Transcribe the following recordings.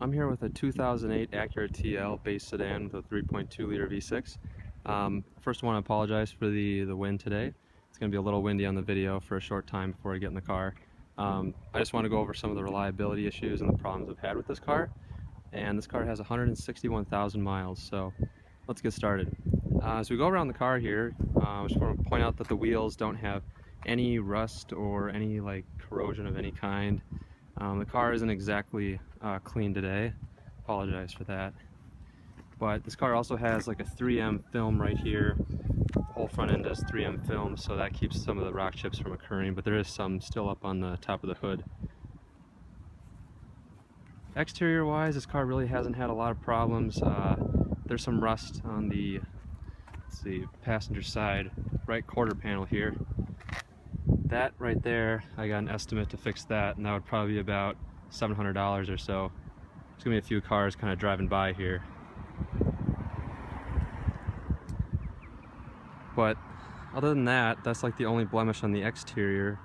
I'm here with a 2008 Acura TL base sedan with a 3.2 liter V6. First I want to apologize for the wind today. It's going to be a little windy on the video for a short time before I get in the car. I just want to go over some of the reliability issues and the problems I've had with this car. And this car has 161,000 miles, so let's get started. As we go around the car here, I just want to point out that the wheels don't have any rust or any corrosion of any kind. The car isn't exactly clean today. Apologize for that. But this car also has like a 3M film right here. The whole front end is 3M film, so that keeps some of the rock chips from occurring, but there is some still up on the top of the hood. Exterior wise, this car really hasn't had a lot of problems. There's some rust on the passenger side right quarter panel here. That right there, I got an estimate to fix that, and that would probably be about $700 or so. There's gonna be a few cars kind of driving by here. But other than that, that's like the only blemish on the exterior.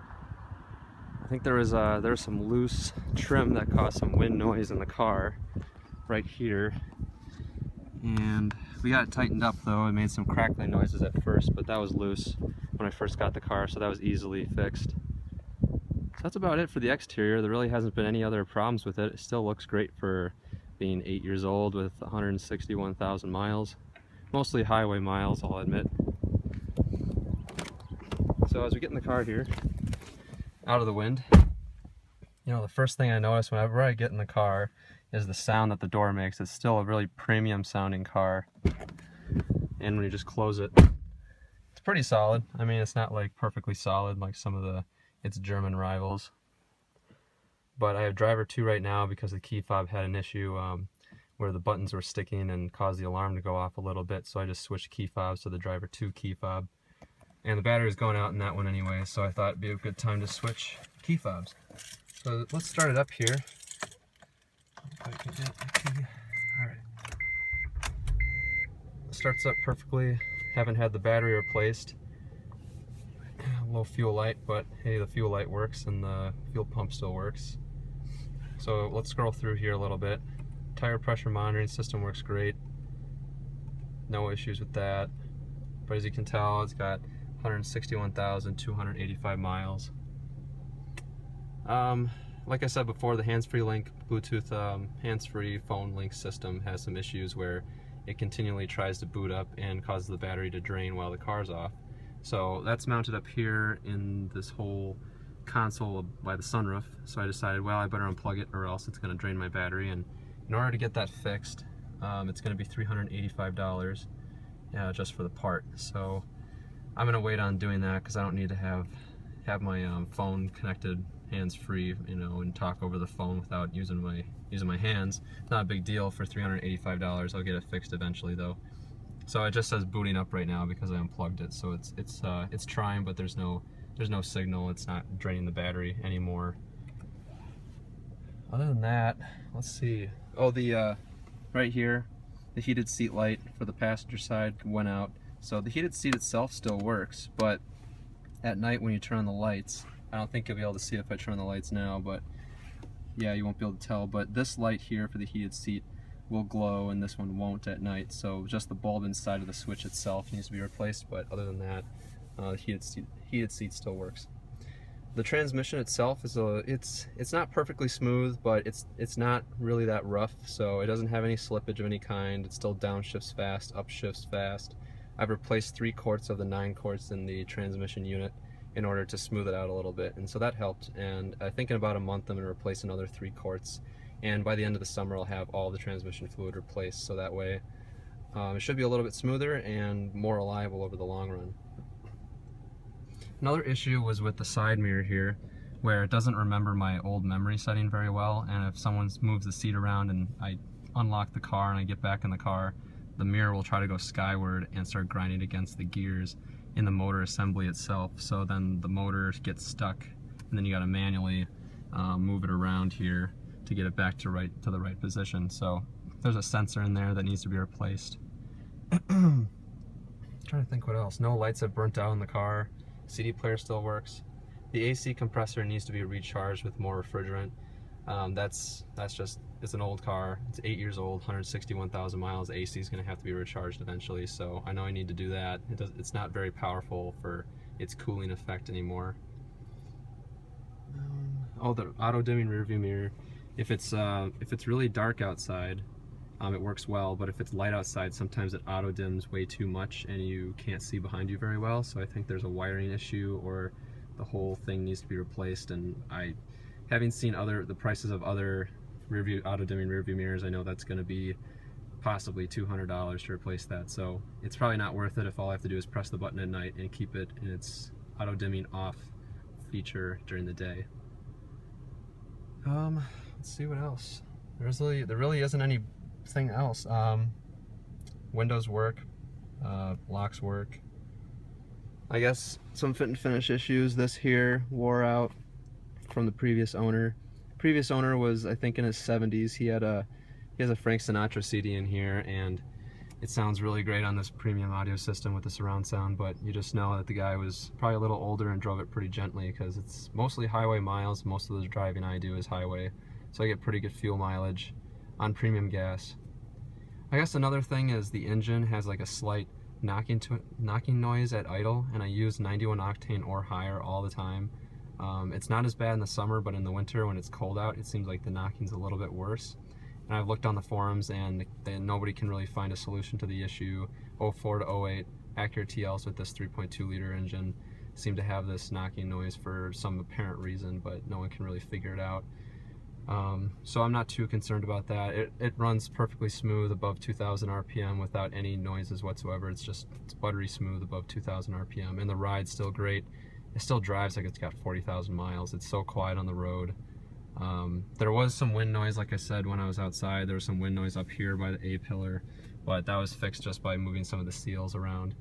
I think there was some loose trim that caused some wind noise in the car right here. And we got it tightened up though. It made some crackling noises at first, but that was loose when I first got the car, so that was easily fixed. So that's about it for the exterior. There really hasn't been any other problems with it. It still looks great for being 8 years old with 161,000 miles. Mostly highway miles, I'll admit. So as we get in the car here, out of the wind, you know, the first thing I notice whenever I get in the car is the sound that the door makes. It's still a really premium sounding car. And when you just close it, it's pretty solid. I mean, it's not like perfectly solid like some of its German rivals. But I have driver 2 right now because the key fob had an issue where the buttons were sticking and caused the alarm to go off a little bit. So I just switched key fobs to the driver 2 key fob. And the battery's going out in that one anyway, so I thought it'd be a good time to switch key fobs. So let's start it up here. If I can get the key. Alright. Starts up perfectly. Haven't had the battery replaced. A low fuel light, but hey, the fuel light works and the fuel pump still works. So let's scroll through here a little bit. Tire pressure monitoring system works great. No issues with that. But as you can tell, it's got 161,285 miles. Like I said before, the hands-free link Bluetooth hands-free phone link system has some issues where it continually tries to boot up and causes the battery to drain while the car's off. So that's mounted up here in this whole console by the sunroof. So I decided, well, I better unplug it or else it's going to drain my battery. And in order to get that fixed, it's going to be $385 just for the part. So I'm going to wait on doing that because I don't need to have my phone connected hands-free, you know, and talk over the phone without using my hands. Not a big deal for $385. I'll get it fixed eventually though. So it just says booting up right now because I unplugged it. So it's trying, but there's no signal. It's not draining the battery anymore. Other than that, let's see. Oh, the right here, the heated seat light for the passenger side went out. So the heated seat itself still works, but at night when you turn on the lights, I don't think you'll be able to see if I turn on the lights now, but yeah, you won't be able to tell. But this light here for the heated seat will glow and this one won't at night. So just the bulb inside of the switch itself needs to be replaced, but other than that, the heated seat still works. The transmission itself is it's not perfectly smooth, but it's not really that rough, so it doesn't have any slippage of any kind. It still downshifts fast, upshifts fast. I've replaced 3 quarts of the 9 quarts in the transmission unit in order to smooth it out a little bit, and so that helped. And I think in about a month I'm going to replace another 3 quarts, and by the end of the summer I'll have all the transmission fluid replaced, so that way it should be a little bit smoother and more reliable over the long run. Another issue was with the side mirror here, where it doesn't remember my old memory setting very well, and if someone moves the seat around and I unlock the car and I get back in the car, the mirror will try to go skyward and start grinding against the gears in the motor assembly itself. So then the motor gets stuck, and then you got to manually move it around here to get it back to the right position. So there's a sensor in there that needs to be replaced. Trying to think what else. No lights have burnt out in the car. CD player still works. The AC compressor needs to be recharged with more refrigerant. That's just it's an old car. It's 8 years old, 161,000 miles. The AC is going to have to be recharged eventually, so I know I need to do that. It's not very powerful for its cooling effect anymore. Oh, the auto dimming rear view mirror. If it's really dark outside, it works well, but if it's light outside, sometimes it auto dims way too much and you can't see behind you very well. So I think there's a wiring issue, or the whole thing needs to be replaced. And having seen the prices of other auto dimming rear view mirrors, I know that's going to be possibly $200 to replace that. So it's probably not worth it if all I have to do is press the button at night and keep it in its auto dimming off feature during the day. Let's see what else. There really isn't anything else. Windows work, locks work. I guess some fit and finish issues. This here wore out from the previous owner. Previous owner was, I think, in his 70s. He has a Frank Sinatra CD in here, and it sounds really great on this premium audio system with the surround sound, but you just know that the guy was probably a little older and drove it pretty gently, because it's mostly highway miles. Most of the driving I do is highway, so I get pretty good fuel mileage on premium gas. I guess another thing is the engine has like a slight knocking noise at idle, and I use 91 octane or higher all the time. It's not as bad in the summer, but in the winter when it's cold out, it seems like the knocking's a little bit worse. And I've looked on the forums, and nobody can really find a solution to the issue. 04 to 08 Acura TLs with this 3.2 liter engine seem to have this knocking noise for some apparent reason, but no one can really figure it out. So I'm not too concerned about that. It runs perfectly smooth above 2,000 RPM without any noises whatsoever. It's buttery smooth above 2,000 RPM, and the ride's still great. It still drives like it's got 40,000 miles. It's so quiet on the road. There was some wind noise, like I said, when I was outside. There was some wind noise up here by the A-pillar, but that was fixed just by moving some of the seals around.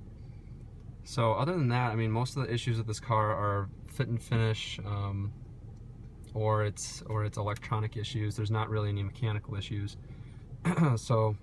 So other than that, I mean, most of the issues with this car are fit and finish, or it's electronic issues. There's not really any mechanical issues. So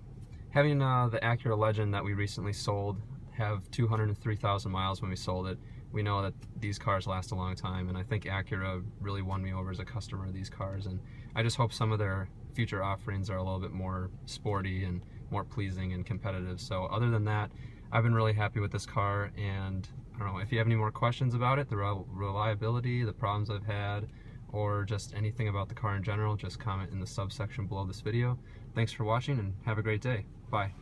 having the Acura Legend that we recently sold have 203,000 miles when we sold it, we know that these cars last a long time, and I think Acura really won me over as a customer of these cars, and I just hope some of their future offerings are a little bit more sporty and more pleasing and competitive. So other than that, I've been really happy with this car, and I don't know, if you have any more questions about it, the reliability, the problems I've had, or just anything about the car in general, just comment in the subsection below this video. Thanks for watching, and have a great day. Bye.